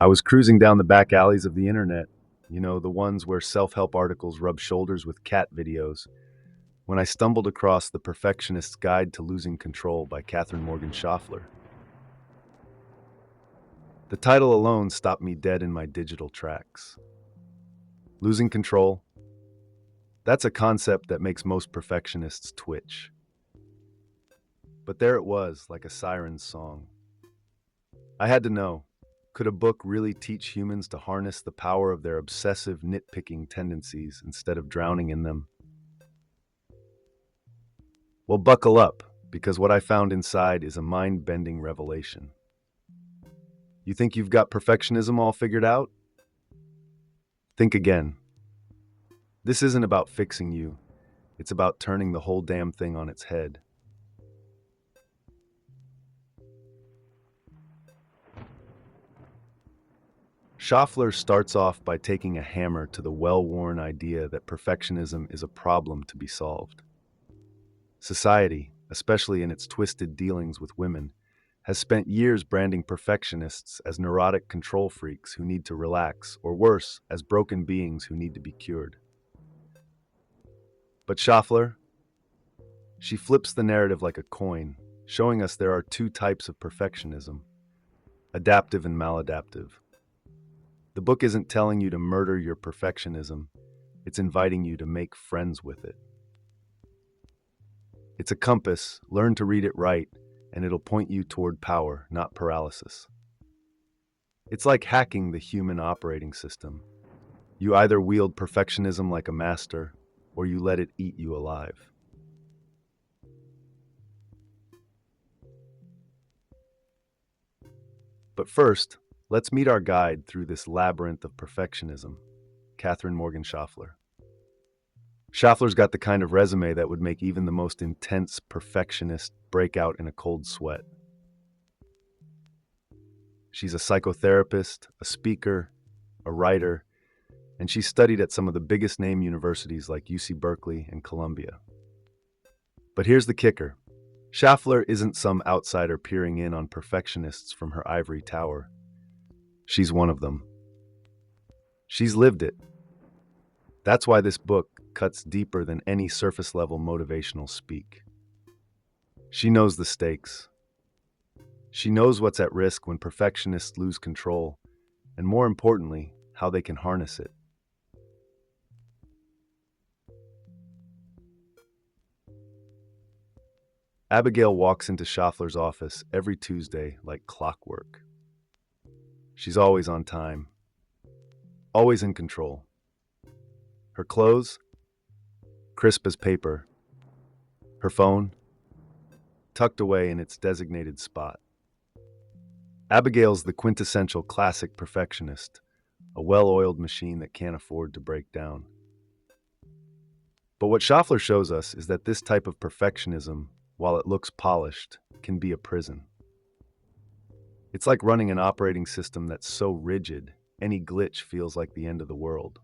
I was cruising down the back alleys of the internet, the ones where self-help articles rub shoulders with cat videos, when I stumbled across The Perfectionist's Guide to Losing Control by Katherine Morgan Schafler. The title alone stopped me dead in my digital tracks. Losing control? That's a concept that makes most perfectionists twitch. But there it was, like a siren's song. I had to know, could a book really teach humans to harness the power of their obsessive nitpicking tendencies instead of drowning in them? Well, buckle up, because what I found inside is a mind-bending revelation. You think you've got perfectionism all figured out? Think again. This isn't about fixing you. It's about turning the whole damn thing on its head. Schafler starts off by taking a hammer to the well-worn idea that perfectionism is a problem to be solved. Society, especially in its twisted dealings with women, has spent years branding perfectionists as neurotic control freaks who need to relax, or worse, as broken beings who need to be cured. But Schafler, she flips the narrative like a coin, showing us there are two types of perfectionism: adaptive and maladaptive. The book isn't telling you to murder your perfectionism, it's inviting you to make friends with it. It's a compass, learn to read it right, and it'll point you toward power, not paralysis. It's like hacking the human operating system. You either wield perfectionism like a master, or you let it eat you alive. But first, let's meet our guide through this labyrinth of perfectionism, Katherine Morgan Schafler. Schafler's got the kind of resume that would make even the most intense perfectionist break out in a cold sweat. She's a psychotherapist, a speaker, a writer, and she studied at some of the biggest name universities like UC Berkeley and Columbia. But here's the kicker. Schafler isn't some outsider peering in on perfectionists from her ivory tower. She's one of them. She's lived it. That's why this book cuts deeper than any surface-level motivational speak. She knows the stakes. She knows what's at risk when perfectionists lose control, and more importantly, how they can harness it. Abigail walks into Schafler's office every Tuesday like clockwork. She's always on time, always in control. Her clothes, crisp as paper. Her phone, tucked away in its designated spot. Abigail's the quintessential classic perfectionist, a well-oiled machine that can't afford to break down. But what Schafler shows us is that this type of perfectionism, while it looks polished, can be a prison. It's like running an operating system that's so rigid, any glitch feels like the end of the world.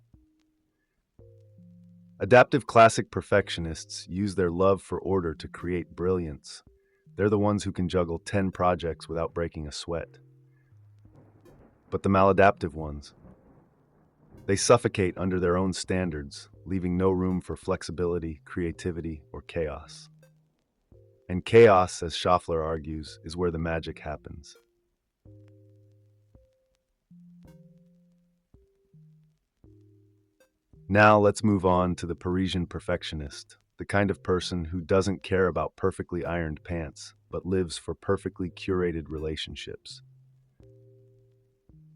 Adaptive classic perfectionists use their love for order to create brilliance. They're the ones who can juggle 10 projects without breaking a sweat. But the maladaptive ones, they suffocate under their own standards, leaving no room for flexibility, creativity, or chaos. And chaos, as Schafler argues, is where the magic happens. Now let's move on to the Parisian perfectionist, the kind of person who doesn't care about perfectly ironed pants, but lives for perfectly curated relationships.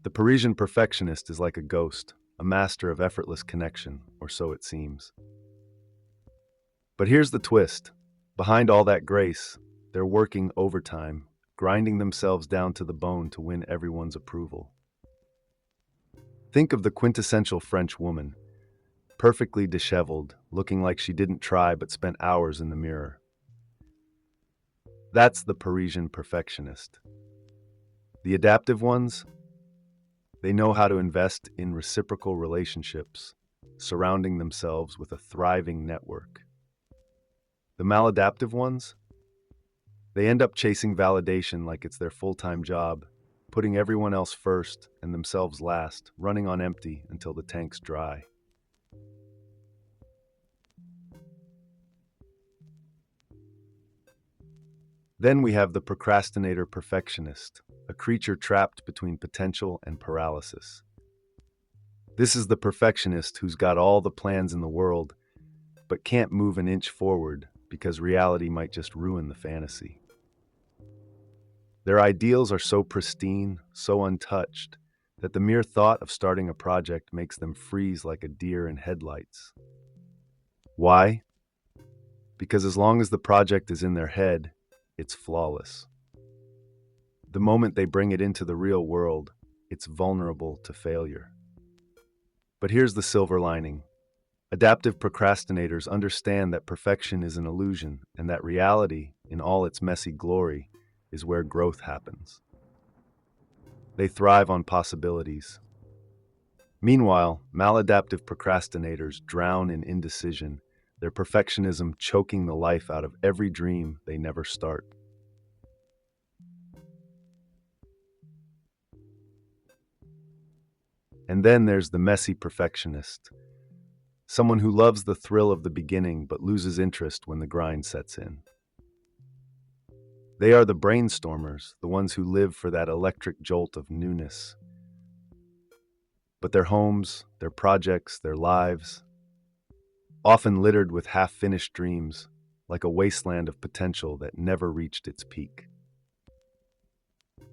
The Parisian perfectionist is like a ghost, a master of effortless connection, or so it seems. But here's the twist. Behind all that grace, they're working overtime, grinding themselves down to the bone to win everyone's approval. Think of the quintessential French woman, perfectly disheveled, looking like she didn't try but spent hours in the mirror. That's the Parisian perfectionist. The adaptive ones, they know how to invest in reciprocal relationships, surrounding themselves with a thriving network. The maladaptive ones, they end up chasing validation like it's their full-time job, putting everyone else first and themselves last, running on empty until the tank's dry. Then we have the procrastinator perfectionist, a creature trapped between potential and paralysis. This is the perfectionist who's got all the plans in the world, but can't move an inch forward because reality might just ruin the fantasy. Their ideals are so pristine, so untouched, that the mere thought of starting a project makes them freeze like a deer in headlights. Why? Because as long as the project is in their head, it's flawless. The moment they bring it into the real world, it's vulnerable to failure. But here's the silver lining. Adaptive procrastinators understand that perfection is an illusion and that reality, in all its messy glory, is where growth happens. They thrive on possibilities. Meanwhile, maladaptive procrastinators drown in indecision, their perfectionism choking the life out of every dream they never start. And then there's the messy perfectionist, someone who loves the thrill of the beginning but loses interest when the grind sets in. They are the brainstormers, the ones who live for that electric jolt of newness. But their homes, their projects, their lives, often littered with half-finished dreams, like a wasteland of potential that never reached its peak.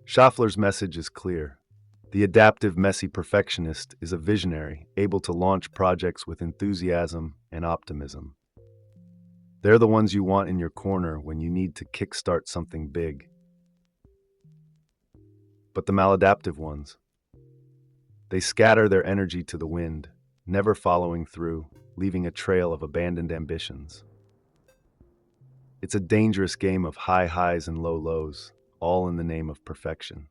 Schafler's message is clear. The adaptive, messy perfectionist is a visionary, able to launch projects with enthusiasm and optimism. They're the ones you want in your corner when you need to kickstart something big. But the maladaptive ones, they scatter their energy to the wind, never following through, leaving a trail of abandoned ambitions. It's a dangerous game of high highs and low lows, all in the name of perfection.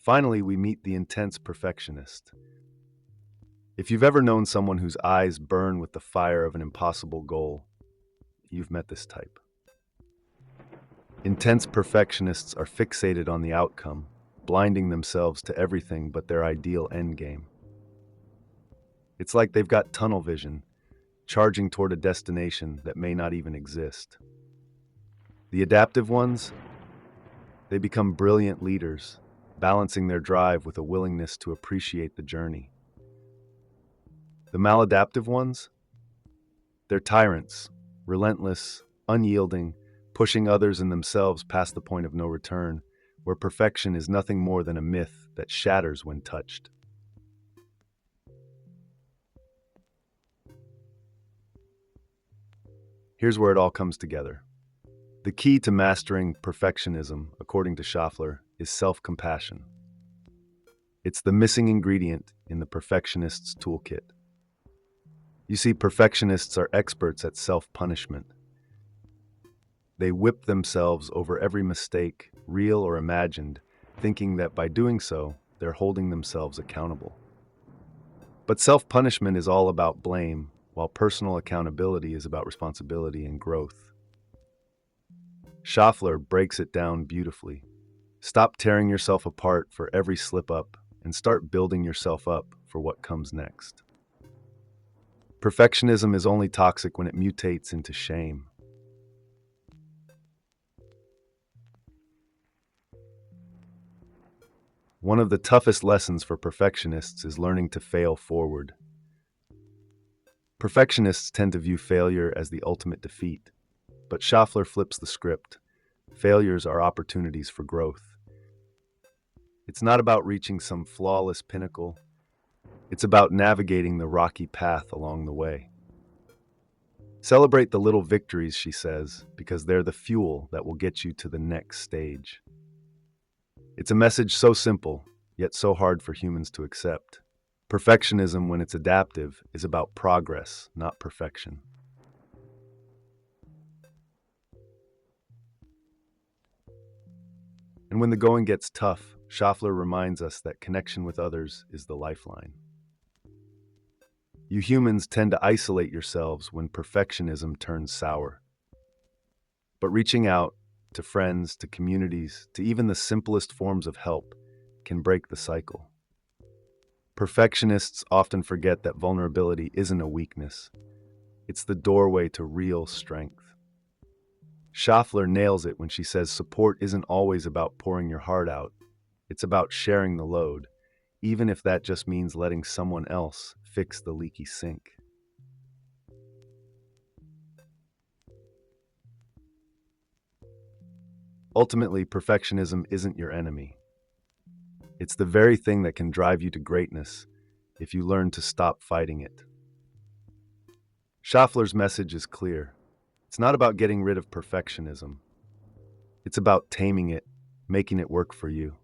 Finally, we meet the intense perfectionist. If you've ever known someone whose eyes burn with the fire of an impossible goal, you've met this type. Intense perfectionists are fixated on the outcome, blinding themselves to everything but their ideal endgame. It's like they've got tunnel vision, charging toward a destination that may not even exist. The adaptive ones, they become brilliant leaders, balancing their drive with a willingness to appreciate the journey. The maladaptive ones, they're tyrants, relentless, unyielding, pushing others and themselves past the point of no return, where perfection is nothing more than a myth that shatters when touched. Here's where it all comes together. The key to mastering perfectionism, according to Schafler, is self-compassion. It's the missing ingredient in the perfectionist's toolkit. You see, perfectionists are experts at self-punishment. They whip themselves over every mistake, real or imagined, thinking that by doing so, they're holding themselves accountable. But self-punishment is all about blame, while personal accountability is about responsibility and growth. Schafler breaks it down beautifully. Stop tearing yourself apart for every slip-up and start building yourself up for what comes next. Perfectionism is only toxic when it mutates into shame. One of the toughest lessons for perfectionists is learning to fail forward. Perfectionists tend to view failure as the ultimate defeat, but Schafler flips the script. Failures are opportunities for growth. It's not about reaching some flawless pinnacle. It's about navigating the rocky path along the way. Celebrate the little victories, she says, because they're the fuel that will get you to the next stage. It's a message so simple, yet so hard for humans to accept. Perfectionism, when it's adaptive, is about progress, not perfection. And when the going gets tough, Schafler reminds us that connection with others is the lifeline. You humans tend to isolate yourselves when perfectionism turns sour. But reaching out to friends, to communities, to even the simplest forms of help can break the cycle. Perfectionists often forget that vulnerability isn't a weakness. It's the doorway to real strength. Schafler nails it when she says support isn't always about pouring your heart out. It's about sharing the load, even if that just means letting someone else fix the leaky sink. Ultimately, perfectionism isn't your enemy. It's the very thing that can drive you to greatness if you learn to stop fighting it. Schafler's message is clear. It's not about getting rid of perfectionism. It's about taming it, making it work for you.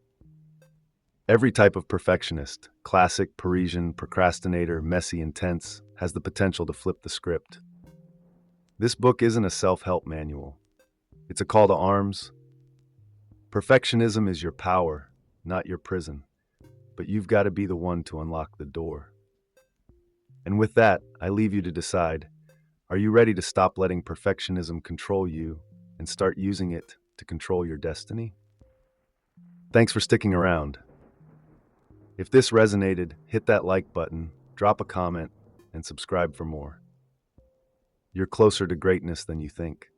Every type of perfectionist, classic, Parisian, procrastinator, messy, intense, has the potential to flip the script. This book isn't a self-help manual. It's a call to arms. Perfectionism is your power, not your prison. But you've got to be the one to unlock the door. And with that, I leave you to decide, are you ready to stop letting perfectionism control you and start using it to control your destiny? Thanks for sticking around. If this resonated, hit that like button, drop a comment, and subscribe for more. You're closer to greatness than you think.